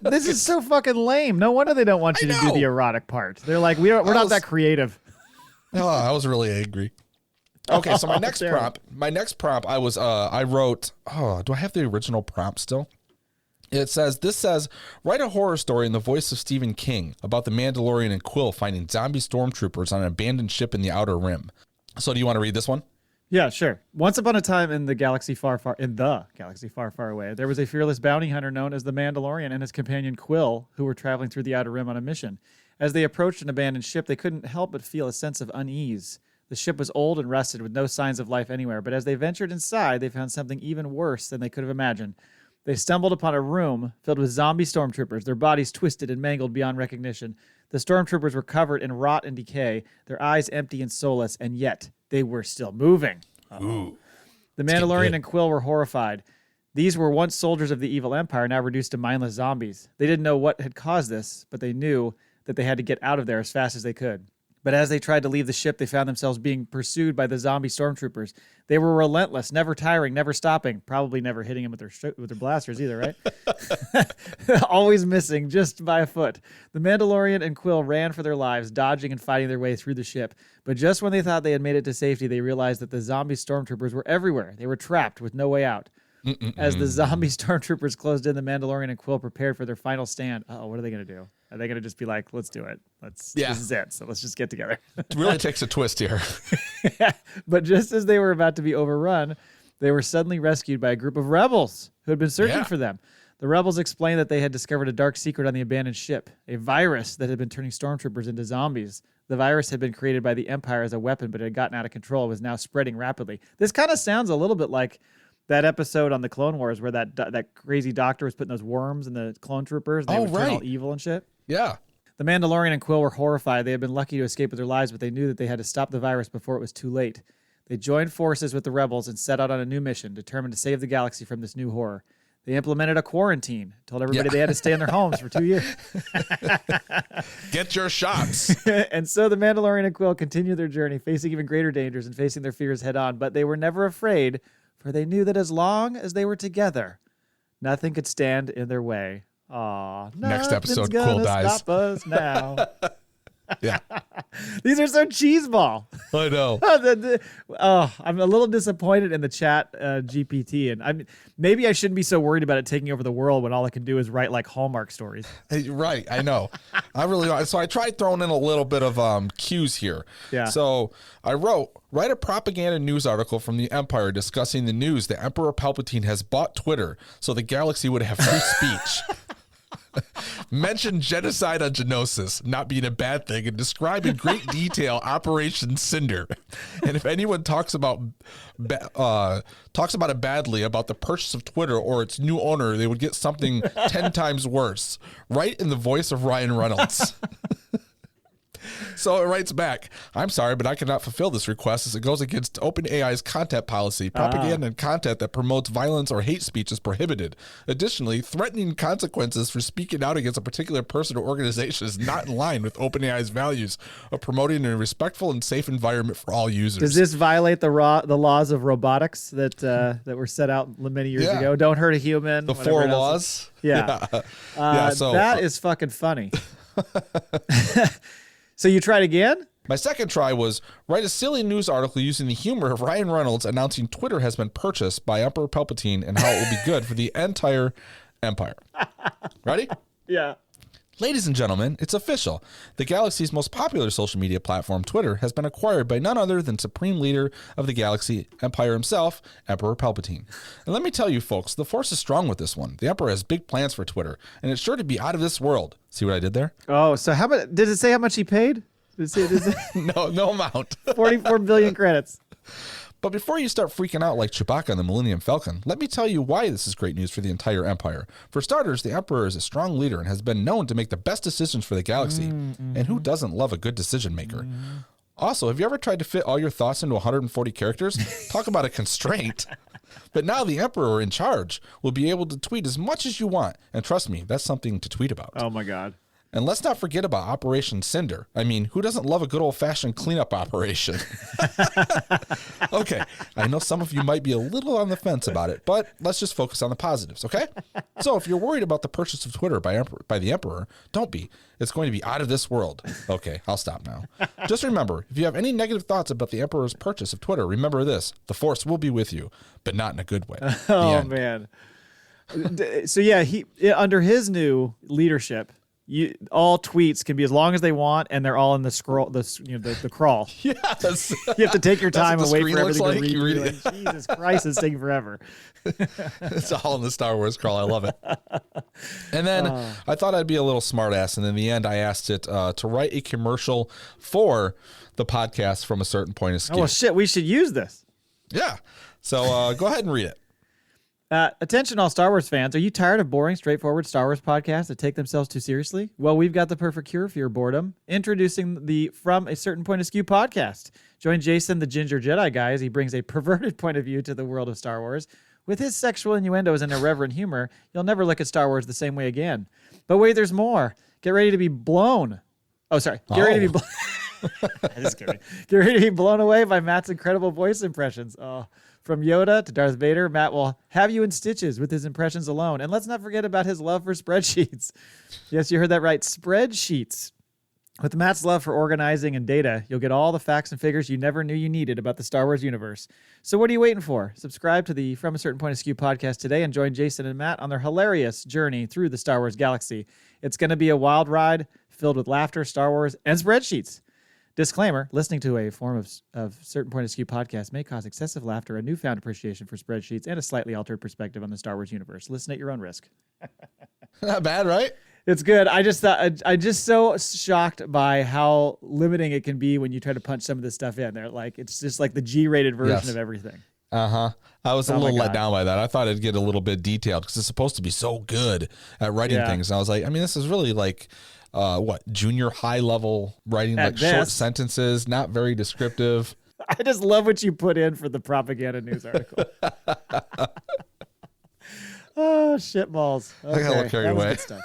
This is so fucking lame. No wonder they don't want you to do the erotic part. They're like, we're not that creative. Oh, I was really angry. Okay, so my next prompt, I wrote, do I have the original prompt still? This says, write a horror story in the voice of Stephen King about the Mandalorian and Quill finding zombie stormtroopers on an abandoned ship in the Outer Rim. So do you want to read this one? Yeah, sure. Once upon a time in the galaxy far, far away, there was a fearless bounty hunter known as the Mandalorian and his companion Quill, who were traveling through the Outer Rim on a mission. As they approached an abandoned ship, they couldn't help but feel a sense of unease. The ship was old and rusted with no signs of life anywhere, but as they ventured inside, they found something even worse than they could have imagined. They stumbled upon a room filled with zombie stormtroopers, their bodies twisted and mangled beyond recognition. The stormtroopers were covered in rot and decay, their eyes empty and soulless, and yet they were still moving. Ooh. The Mandalorian and Quill were horrified. These were once soldiers of the evil empire, now reduced to mindless zombies. They didn't know what had caused this, but they knew that they had to get out of there as fast as they could. But as they tried to leave the ship, they found themselves being pursued by the zombie stormtroopers. They were relentless, never tiring, never stopping, probably never hitting them with their blasters either, right? Always missing, just by a foot. The Mandalorian and Quill ran for their lives, dodging and fighting their way through the ship. But just when they thought they had made it to safety, they realized that the zombie stormtroopers were everywhere. They were trapped with no way out. As the zombie stormtroopers closed in, the Mandalorian and Quill prepared for their final stand. What are they going to do? Are they going to just be like, let's do it? This is it. So let's just get together. It really takes a twist here. But just as they were about to be overrun, they were suddenly rescued by a group of rebels who had been searching for them. The rebels explained that they had discovered a dark secret on the abandoned ship, a virus that had been turning stormtroopers into zombies. The virus had been created by the Empire as a weapon, but it had gotten out of control and was now spreading rapidly. This kind of sounds a little bit like that episode on the Clone Wars where that crazy doctor was putting those worms in the clone troopers. And they would turn all evil and shit. Yeah. The Mandalorian and Quill were horrified. They had been lucky to escape with their lives, but they knew that they had to stop the virus before it was too late. They joined forces with the rebels and set out on a new mission, determined to save the galaxy from this new horror. They implemented a quarantine, told everybody they had to stay in their homes for 2 years. Get your shots. And so the Mandalorian and Quill continued their journey, facing even greater dangers and facing their fears head on, but they were never afraid, for they knew that as long as they were together, nothing could stand in their way. Next episode, Quill dies. Stop us now. Yeah. These are so cheeseball. I know. I'm a little disappointed in the chat GPT, and maybe I shouldn't be so worried about it taking over the world when all I can do is write like Hallmark stories. Right, I know. I really. So I tried throwing in a little bit of cues here. Yeah. So I write a propaganda news article from the Empire discussing the news that Emperor Palpatine has bought Twitter so the galaxy would have free speech. Mention genocide on Geonosis not being a bad thing and describe in great detail Operation Cinder. And if anyone talks about it badly about the purchase of Twitter or its new owner, they would get something 10 times worse. Right in the voice of Ryan Reynolds. So it writes back, I'm sorry, but I cannot fulfill this request as it goes against OpenAI's content policy. Propaganda and content that promotes violence or hate speech is prohibited. Additionally, threatening consequences for speaking out against a particular person or organization is not in line with OpenAI's values of promoting a respectful and safe environment for all users. Does this violate the laws of robotics that were set out many years ago? Don't hurt a human. The 4 laws? Yeah. So that is fucking funny. So you tried again? My second try was write a silly news article using the humor of Ryan Reynolds announcing Twitter has been purchased by Emperor Palpatine and how it will be good for the entire Empire. Ready? Yeah. Ladies and gentlemen, it's official. The galaxy's most popular social media platform, Twitter, has been acquired by none other than Supreme Leader of the Galaxy Empire himself, Emperor Palpatine. And let me tell you, folks, the Force is strong with this one. The Emperor has big plans for Twitter, and it's sure to be out of this world. See what I did there? Oh, so how much did it say how much he paid? Did it say, No amount. 44 billion credits. But before you start freaking out like Chewbacca and the Millennium Falcon, let me tell you why this is great news for the entire Empire. For starters, the Emperor is a strong leader and has been known to make the best decisions for the galaxy. And who doesn't love a good decision maker? Also, have you ever tried to fit all your thoughts into 140 characters? Talk about a constraint. But now the Emperor in charge will be able to tweet as much as you want. And trust me, that's something to tweet about. Oh, my God. And let's not forget about Operation Cinder. I mean, who doesn't love a good old-fashioned cleanup operation? Okay, I know some of you might be a little on the fence about it, but let's just focus on the positives, okay? So if you're worried about the purchase of Twitter by the Emperor, don't be. It's going to be out of this world. Okay, I'll stop now. Just remember, if you have any negative thoughts about the Emperor's purchase of Twitter, remember this: the Force will be with you, but not in a good way. Oh, man. So, yeah, he under his new leadership, all tweets can be as long as they want, and they're all in the scroll, the crawl. Yes, you have to take your time and wait for everything like. to read. You read like, Jesus Christ, it's taking forever. It's all in the Star Wars crawl. I love it. And then I thought I'd be a little smartass, and in the end, I asked it to write a commercial for the podcast from a certain point of view. Oh well, shit, we should use this. Yeah. So go ahead and read it. Attention all Star Wars fans. Are you tired of boring, straightforward Star Wars podcasts that take themselves too seriously? Well, we've got the perfect cure for your boredom. Introducing the From a Certain Point of View podcast. Join Jason, the Ginger Jedi guy, as he brings a perverted point of view to the world of Star Wars. With his sexual innuendos and irreverent humor, you'll never look at Star Wars the same way again. But wait, there's more. Get ready to be blown. Oh, sorry. Get ready to be blown. Just kidding. Get ready to be blown away by Matt's incredible voice impressions. Oh. From Yoda to Darth Vader, Matt will have you in stitches with his impressions alone. And let's not forget about his love for spreadsheets. Yes, you heard that right. Spreadsheets. With Matt's love for organizing and data, you'll get all the facts and figures you never knew you needed about the Star Wars universe. So what are you waiting for? Subscribe to the From a Certain Point of View podcast today and join Jason and Matt on their hilarious journey through the Star Wars galaxy. It's going to be a wild ride filled with laughter, Star Wars, and spreadsheets. Disclaimer, listening to a form of Certain Point of View podcast may cause excessive laughter, a newfound appreciation for spreadsheets, and a slightly altered perspective on the Star Wars universe. Listen at your own risk. Not bad, right? It's good. I just so shocked by how limiting it can be when you try to punch some of this stuff in there. Like, it's just like the G-rated version of everything. Uh-huh. I was a little let down by that. I thought it'd get a little bit detailed because it's supposed to be so good at writing things. And I was like, I mean, this is really like... junior high level writing, like short sentences, not very descriptive. I just love what you put in for the propaganda news article. Oh, shit balls. Okay. I got a little carried away. Good stuff.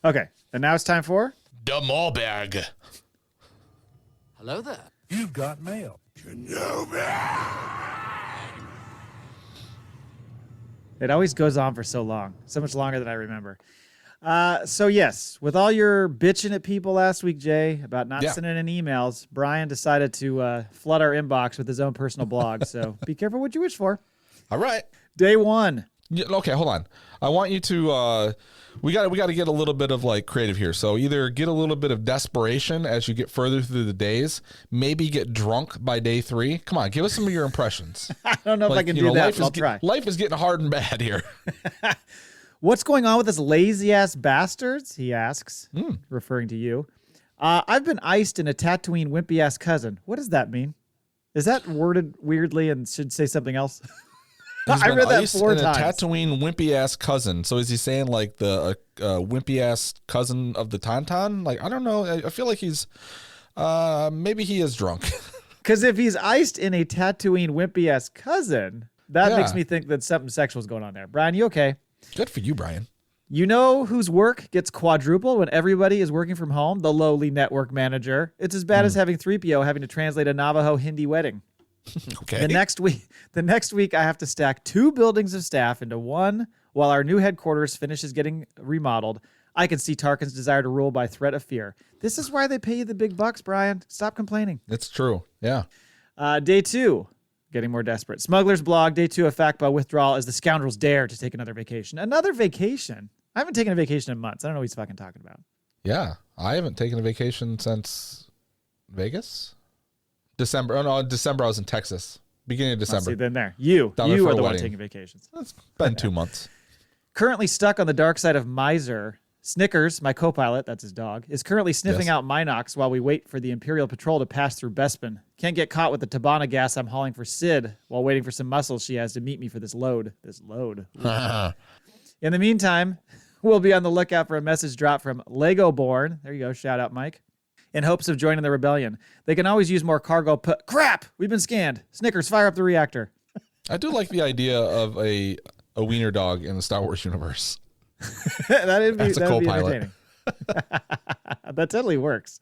Okay, and now it's time for the Maul Bag. Hello there. You've got mail. It always goes on for so long, so much longer than I remember. So yes, with all your bitching at people last week, Jay, about not sending in emails, Brian decided to flood our inbox with his own personal blog. So be careful what you wish for. All right. Day one. Okay, hold on. I want you to we got to get a little bit of like creative here. So either get a little bit of desperation as you get further through the days, maybe get drunk by day 3. Come on, give us some of your impressions. I don't know if I can do that, but I'll try. Life is getting hard and bad here. What's going on with this lazy-ass bastards? He asks, referring to you. I've been iced in a Tatooine wimpy-ass cousin. What does that mean? Is that worded weirdly and should say something else? I read that 4 times. A Tatooine wimpy-ass cousin. So is he saying like the wimpy-ass cousin of the Tauntaun? Like, I don't know. I feel like he's, maybe he is drunk. Because if he's iced in a Tatooine wimpy-ass cousin, that makes me think that something sexual is going on there. Brian, you okay? Good for you, Brian. You know whose work gets quadrupled when everybody is working from home? The lowly network manager. It's as bad as having 3PO having to translate a Navajo Hindi wedding. Okay. The next week, I have to stack 2 buildings of staff into one while our new headquarters finishes getting remodeled. I can see Tarkin's desire to rule by threat of fear. This is why they pay you the big bucks, Brian. Stop complaining. It's true. Yeah. Day 2. Getting more desperate. Smuggler's blog, day 2 of FACPA withdrawal as the scoundrels dare to take another vacation. Another vacation? I haven't taken a vacation in months. I don't know what he's fucking talking about. Yeah. I haven't taken a vacation since Vegas? December. Oh, no, December I was in Texas. Beginning of December. See, then there. You are the one taking vacations. It's been 2 months. Currently stuck on the dark side of miser Snickers, my co-pilot, that's his dog, is currently sniffing out Minox while we wait for the Imperial Patrol to pass through Bespin. Can't get caught with the Tabana gas I'm hauling for Sid while waiting for some muscles she has to meet me for this load. In the meantime, we'll be on the lookout for a message drop from Lego Born. There you go. Shout out, Mike. In hopes of joining the rebellion. They can always use more cargo. Crap! We've been scanned. Snickers, fire up the reactor. I do like the idea of a wiener dog in the Star Wars universe. That'd be co-pilot. entertaining. That totally works.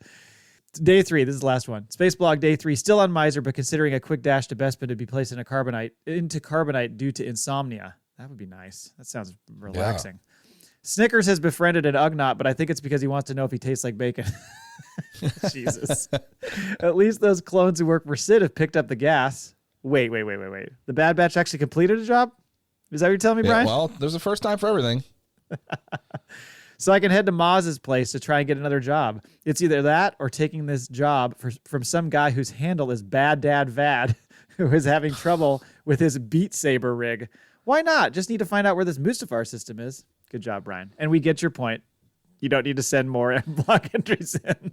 Day 3, this is the last one. Space Blog Day 3, still on Miser, but considering a quick dash to Bespin to be placed into carbonite due to insomnia. That would be nice. That sounds relaxing. Yeah. Snickers has befriended an Ugnaught, but I think it's because he wants to know if he tastes like bacon. Jesus. At least those clones who work for Sid have picked up the gas. Wait. The Bad Batch actually completed a job? Is that what you're telling me, Brian? Well, there's a first time for everything. So I can head to Maz's place to try and get another job. It's either that or taking this job from some guy whose handle is Bad Dad Vad, who is having trouble with his Beat Saber rig. Why not? Just need to find out where this Mustafar system is. Good job, Brian. And we get your point. You don't need to send more block entries in.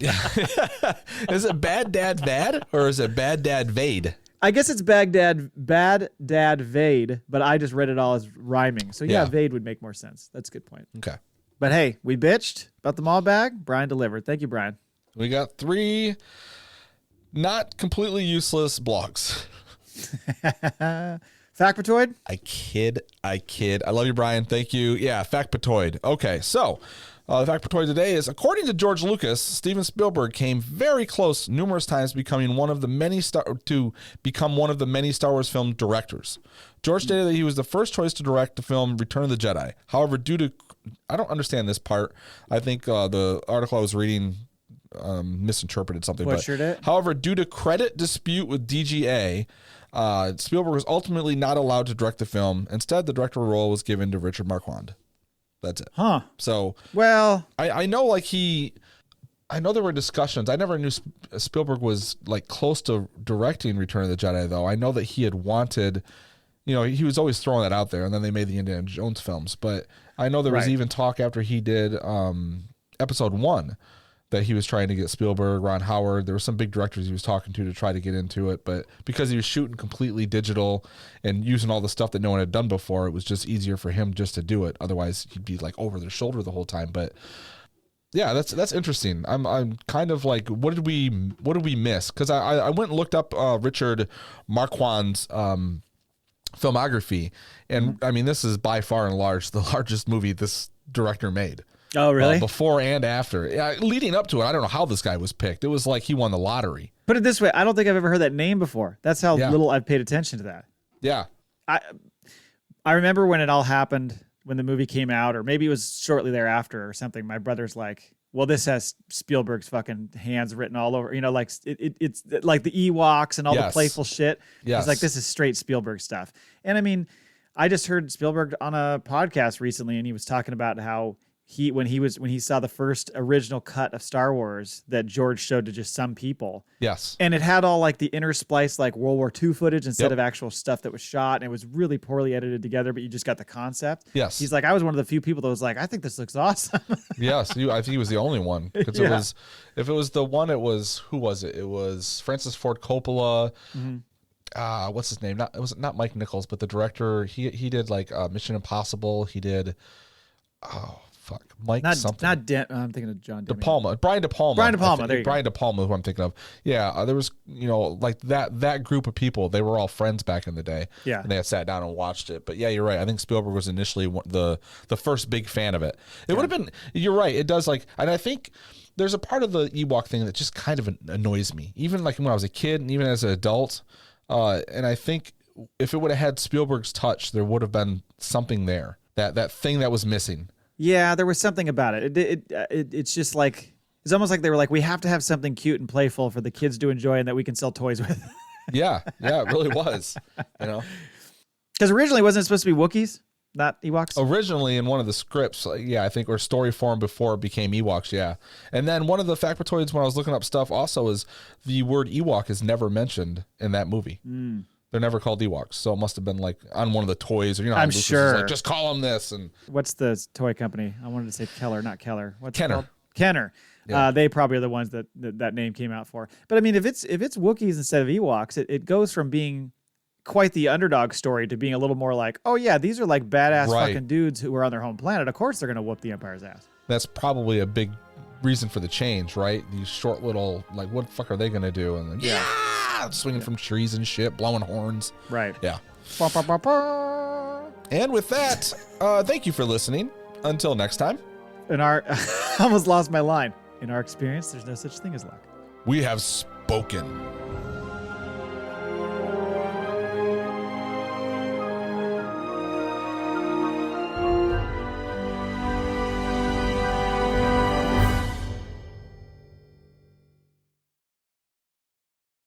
Is it Bad Dad Vad or is it Bad Dad Vade? I guess it's Bad Dad Vade, but I just read it all as rhyming. So yeah, Vade would make more sense. That's a good point. Okay. But hey, we bitched about the Maul Bag. Brian delivered. Thank you, Brian. We got 3 not completely useless blogs. FACPAtoid? I kid. I love you, Brian. Thank you. Yeah, FACPAtoid. Okay, so the FACPAtoid today is, according to George Lucas, Steven Spielberg came very close numerous times to become one of the many Star Wars film directors. George stated that he was the first choice to direct the film Return of the Jedi. However, I don't understand this part. I think the article I was reading misinterpreted something. Butchered it. However, due to credit dispute with DGA, Spielberg was ultimately not allowed to direct the film. Instead, the director role was given to Richard Marquand. That's it. Huh. So, well, I know I know there were discussions. I never knew Spielberg was like close to directing Return of the Jedi, though. I know that he had wanted, he was always throwing that out there, and then they made the Indiana Jones films. But I know there was even talk after he did Episode 1 that he was trying to get Spielberg, Ron Howard. There were some big directors he was talking to try to get into it, but because he was shooting completely digital and using all the stuff that no one had done before, it was just easier for him just to do it. Otherwise, he'd be like over their shoulder the whole time. But yeah, that's interesting. I'm kind of like, what did we miss? Because I went and looked up Richard Marquand's filmography, and I mean, this is by far and large the largest movie this director made. Oh, really? Before and after. Yeah, leading up to it, I don't know how this guy was picked. It was like he won the lottery. Put it this way, I don't think I've ever heard that name before. That's how little I've paid attention to that. Yeah. I remember when it all happened, when the movie came out, or maybe it was shortly thereafter or something. My brother's like, well, this has Spielberg's fucking hands written all over. Like it's like the Ewoks and all the playful shit. Yes. It's like, this is straight Spielberg stuff. And I mean, I just heard Spielberg on a podcast recently, and he was talking about how when he saw the first original cut of Star Wars that George showed to just some people. Yes. And it had all like the interspliced like World War II footage instead of actual stuff that was shot. And it was really poorly edited together, but you just got the concept. Yes. He's like, I was one of the few people that was like, I think this looks awesome. Yes. I think he was the only one. Because if it was the one, who was it? It was Francis Ford Coppola. Mm-hmm. What's his name? It was not Mike Nichols, but the director, he did like Mission Impossible. He did, Mike something. I'm thinking of John De Palma. Brian De Palma. There you Brian go. De Palma, who I'm thinking of. Yeah, there was, like that group of people. They were all friends back in the day. Yeah, and they had sat down and watched it. But yeah, you're right. I think Spielberg was initially the first big fan of it. It would have been. You're right. It does and I think there's a part of the Ewok thing that just kind of annoys me, even like when I was a kid and even as an adult. And I think if it would have had Spielberg's touch, there would have been something there. That thing that was missing. Yeah, there was something about it. It's just like, it's almost like they were like, we have to have something cute and playful for the kids to enjoy and that we can sell toys with. Yeah, it really was. Because originally wasn't it supposed to be Wookiees, not Ewoks? Originally in one of the scripts, I think, or story form before it became Ewoks, yeah. And then one of the FACPAtoids when I was looking up stuff also is the word Ewok is never mentioned in that movie. They're never called Ewoks, so it must have been like on one of the toys, or I'm Lucas is sure. like, just call them this. And What's the toy company? I wanted to say Keller, not Keller. What's Kenner. it called? Kenner. Yeah. They probably are the ones that name came out for. But I mean, if it's Wookiees instead of Ewoks, it goes from being quite the underdog story to being a little more like, oh yeah, these are like badass fucking dudes who are on their home planet. Of course they're gonna whoop the Empire's ass. That's probably a big reason for the change, right? These short little, like, what the fuck are they gonna do? And then, swinging from trees and shit, blowing horns. Right. Yeah. Bah, bah, bah, bah. And with that, thank you for listening. Until next time, I almost lost my line. In our experience, there's no such thing as luck. we have spoken.